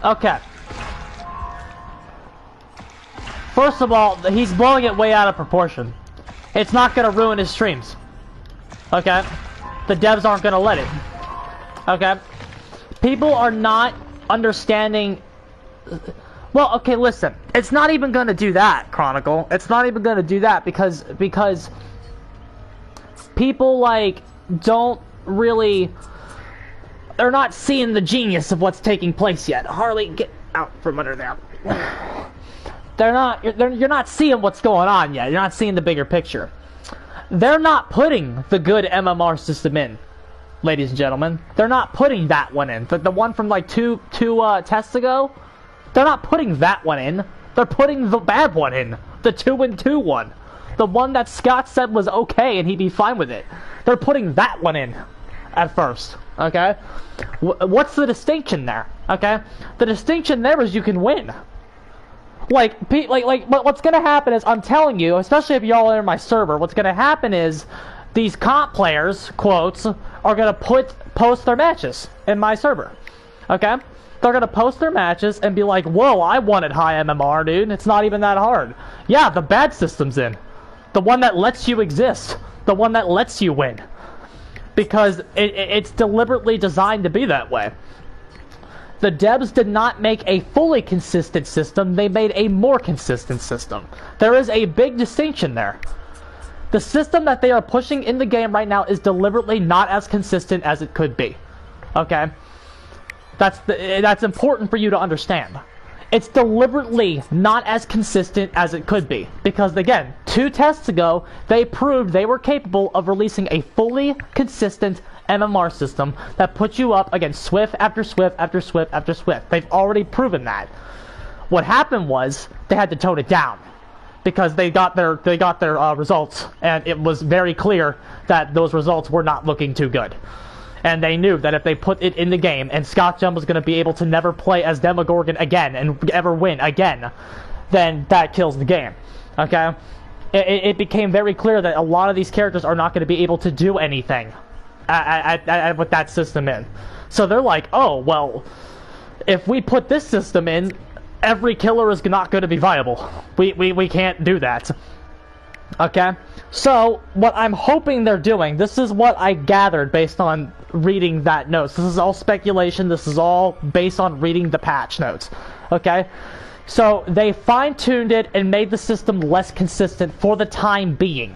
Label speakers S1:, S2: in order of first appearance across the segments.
S1: Okay. First of all, he's blowing it way out of proportion. It's not gonna ruin his streams. Okay? The devs aren't gonna let it. Okay? People are not understanding... Well, okay, listen. It's not even gonna do that, Chronicle. It's not even gonna do that because people, like, don't really... They're not seeing the genius of what's taking place yet. Harley, get out from under there. You're not seeing what's going on yet. You're not seeing the bigger picture. They're not putting the good MMR system in, ladies and gentlemen. They're not putting that one in. The one from like two tests ago, they're not putting that one in. They're putting the bad one in. The 2-2 one. The one that Scott said was okay and he'd be fine with it. They're putting that one in at first, okay? What's the distinction there, okay? The distinction there is you can win. Like, what's gonna happen is, I'm telling you, especially if y'all are in my server, what's gonna happen is, these comp players, quotes, are gonna post their matches in my server, okay? They're gonna post their matches and be like, whoa, I wanted high MMR, dude, it's not even that hard. Yeah, the bad system's in. The one that lets you exist. The one that lets you win. Because it's deliberately designed to be that way. The devs did not make a fully consistent system, they made a more consistent system. There is a big distinction there. The system that they are pushing in the game right now is deliberately not as consistent as it could be. Okay? That's important for you to understand. It's deliberately not as consistent as it could be. Because again, 2 tests ago, they proved they were capable of releasing a fully consistent MMR system that puts you up against Swift after Swift after Swift after Swift. They've already proven that. What happened was they had to tone it down because they got their results, and it was very clear that those results were not looking too good. And they knew that if they put it in the game and Scott Jump was going to be able to never play as Demogorgon again and ever win again, then that kills the game. Okay? It became very clear that a lot of these characters are not going to be able to do anything with that system in. So they're like, oh, well, if we put this system in, every killer is not going to be viable. We can't do that. Okay? So, what I'm hoping they're doing, this is what I gathered based on reading that notes. This is all speculation, this is all based on reading the patch notes. Okay? So, they fine-tuned it and made the system less consistent for the time being.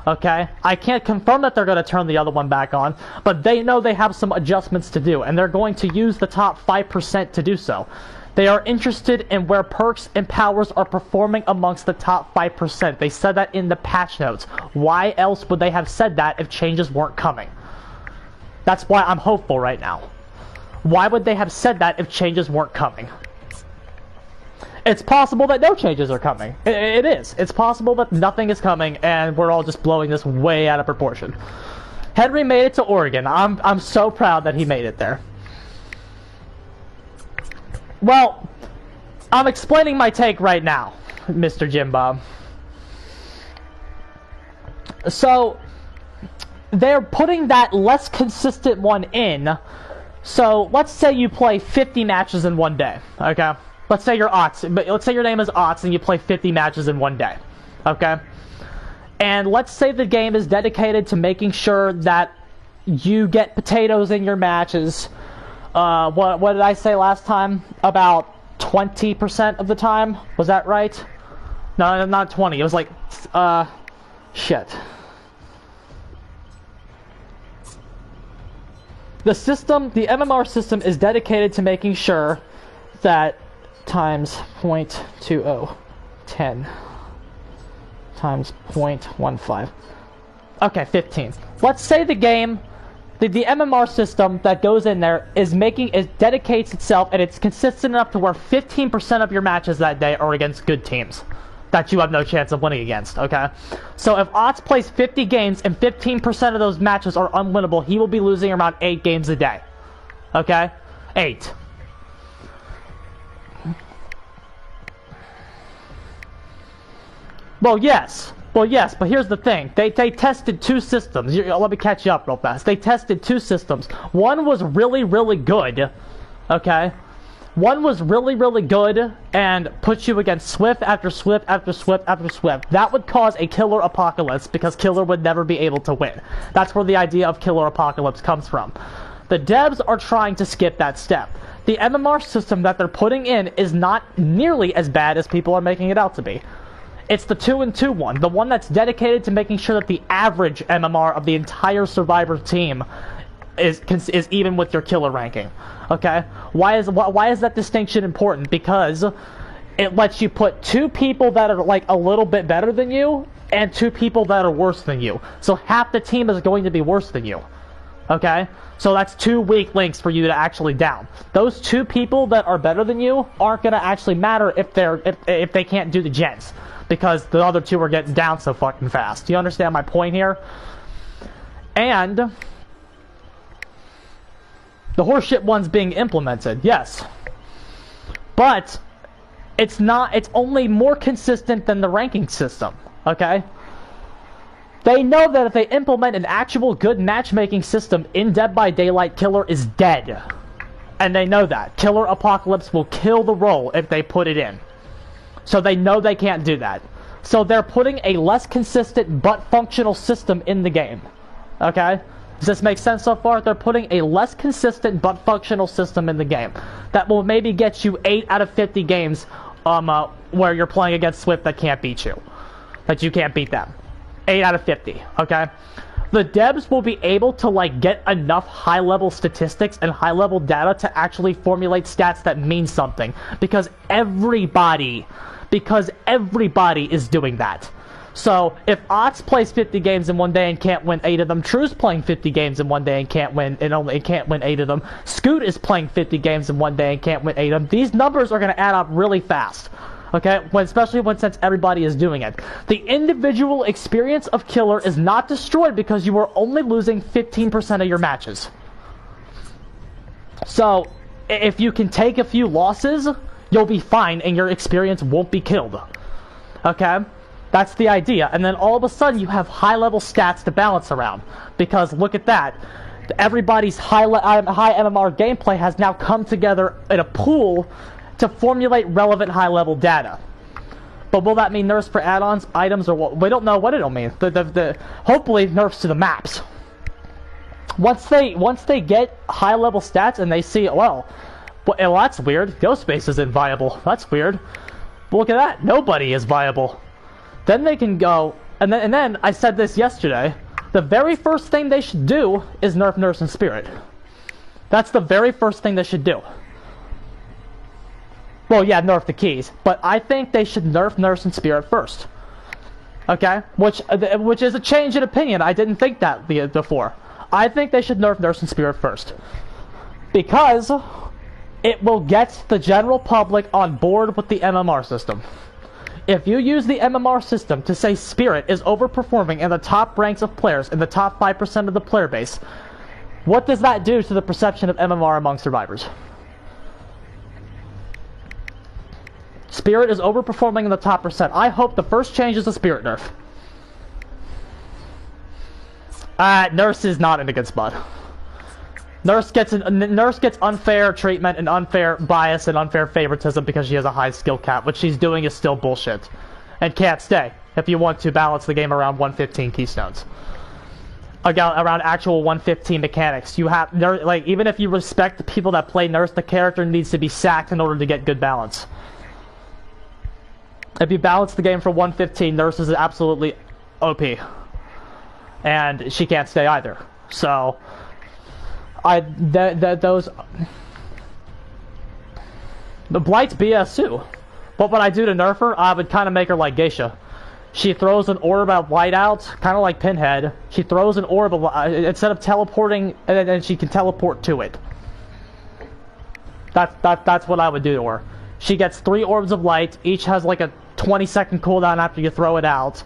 S1: Okay? I can't confirm that they're going to turn the other one back on, but they know they have some adjustments to do, and they're going to use the top 5% to do so. They are interested in where perks and powers are performing amongst the top 5%. They said that in the patch notes. Why else would they have said that if changes weren't coming? That's why I'm hopeful right now. Why would they have said that if changes weren't coming? It's possible that no changes are coming. It is. It's possible that nothing is coming and we're all just blowing this way out of proportion. Henry made it to Oregon. I'm so proud that he made it there. Well, I'm explaining my take right now, Mr. Jim Bob. So, they're putting that less consistent one in. So, let's say you play 50 matches in one day, okay? Let's say you're Otz, but let's say your name is Otz and you play 50 matches in one day, okay? And let's say the game is dedicated to making sure that you get potatoes in your matches. What did I say last time? About 20% of the time? Was that right? No, not 20. It was like, shit. The system, the MMR system is dedicated to making sure that times 0.20, 10 times 0.15. Okay, 15. Let's say the game, the MMR system that goes in there it dedicates itself and it's consistent enough to where 15% of your matches that day are against good teams that you have no chance of winning against, okay? So if Otz plays 50 games and 15% of those matches are unwinnable, he will be losing around 8 games a day, okay? 8. Well, yes, but here's the thing. They tested 2 systems. Let me catch you up real fast. They tested 2 systems. One was really, really good, okay? One was really, really good and puts you against Swift after Swift after Swift after Swift. That would cause a killer apocalypse because killer would never be able to win. That's where the idea of killer apocalypse comes from. The devs are trying to skip that step. The MMR system that they're putting in is not nearly as bad as people are making it out to be. It's the 2-2 one, the one that's dedicated to making sure that the average MMR of the entire Survivor team is even with your killer ranking. Okay? Why is that distinction important? Because it lets you put two people that are like a little bit better than you and two people that are worse than you. So half the team is going to be worse than you. Okay? So that's two weak links for you to actually down. Those two people that are better than you aren't going to actually matter if they can't do the gens, because the other two are getting down so fucking fast. Do you understand my point here? And the horseshit one's being implemented, yes. But it's only more consistent than the ranking system, okay? They know that if they implement an actual good matchmaking system in Dead by Daylight, killer is dead. And they know that. Killer Apocalypse will kill the role if they put it in. So they know they can't do that. So they're putting a less consistent but functional system in the game. Okay? Does this make sense so far? They're putting a less consistent but functional system in the game that will maybe get you 8 out of 50 games where you're playing against Swift that can't beat you. That you can't beat them. 8 out of 50, okay? The devs will be able to like get enough high-level statistics and high-level data to actually formulate stats that mean something, because everybody is doing that. So if Ox plays 50 games in one day and can't win 8 of them, True's playing 50 games in one day and can't win 8 of them, Scoot is playing 50 games in one day and can't win 8 of them, these numbers are going to add up really fast. Okay, especially since everybody is doing it. The individual experience of killer is not destroyed because you are only losing 15% of your matches. So, if you can take a few losses, you'll be fine and your experience won't be killed. Okay? That's the idea. And then all of a sudden you have high-level stats to balance around. Because look at that. Everybody's high MMR gameplay has now come together in a pool to formulate relevant high-level data. But will that mean nerfs for add-ons, items, or what? We don't know what it'll mean. Hopefully nerfs to the maps. Once they get high-level stats and they see, well, that's weird. Ghost Space isn't viable. That's weird. But look at that. Nobody is viable. Then they can go, and then I said this yesterday, the very first thing they should do is nerf Nurse and Spirit. That's the very first thing they should do. Well, yeah, nerf the keys, but I think they should nerf Nurse and Spirit first. Okay? Which is a change in opinion. I didn't think that before. I think they should nerf Nurse and Spirit first. Because it will get the general public on board with the MMR system. If you use the MMR system to say Spirit is overperforming in the top ranks of players, in the top 5% of the player base, what does that do to the perception of MMR among survivors? Spirit is overperforming in the top percent. I hope the first change is a Spirit nerf. Nurse is not in a good spot. Nurse gets unfair treatment and unfair bias and unfair favoritism because she has a high skill cap. What she's doing is still bullshit. And can't stay if you want to balance the game around 115 keystones. Around actual 115 mechanics. You have, like, even if you respect the people that play Nurse, the character needs to be sacked in order to get good balance. If you balance the game for 115, Nurse is absolutely OP. And she can't stay either. So, those... The Blight's BS too. What would I do to nerf her? I would kind of make her like Geisha. She throws an orb of light out, kind of like Pinhead. She throws an orb of instead of teleporting, and then she can teleport to it. That's what I would do to her. She gets 3 orbs of light. Each has like a 20-second cooldown after you throw it out,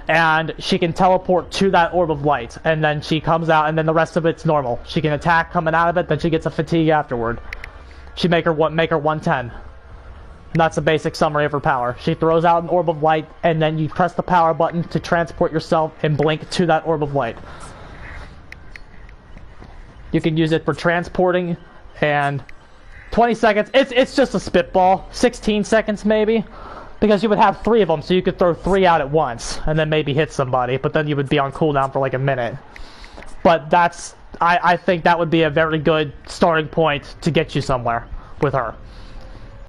S1: and she can teleport to that orb of light. And then she comes out, and then the rest of it's normal. She can attack coming out of it. Then she gets a fatigue afterward. She make her 110. And that's a basic summary of her power. She throws out an orb of light, and then you press the power button to transport yourself and blink to that orb of light. You can use it for transporting and 20 seconds. It's just a spitball. 16 seconds maybe, because you would have 3 of them, so you could throw 3 out at once and then maybe hit somebody. But then you would be on cooldown for like a minute. But I think that would be a very good starting point to get you somewhere with her.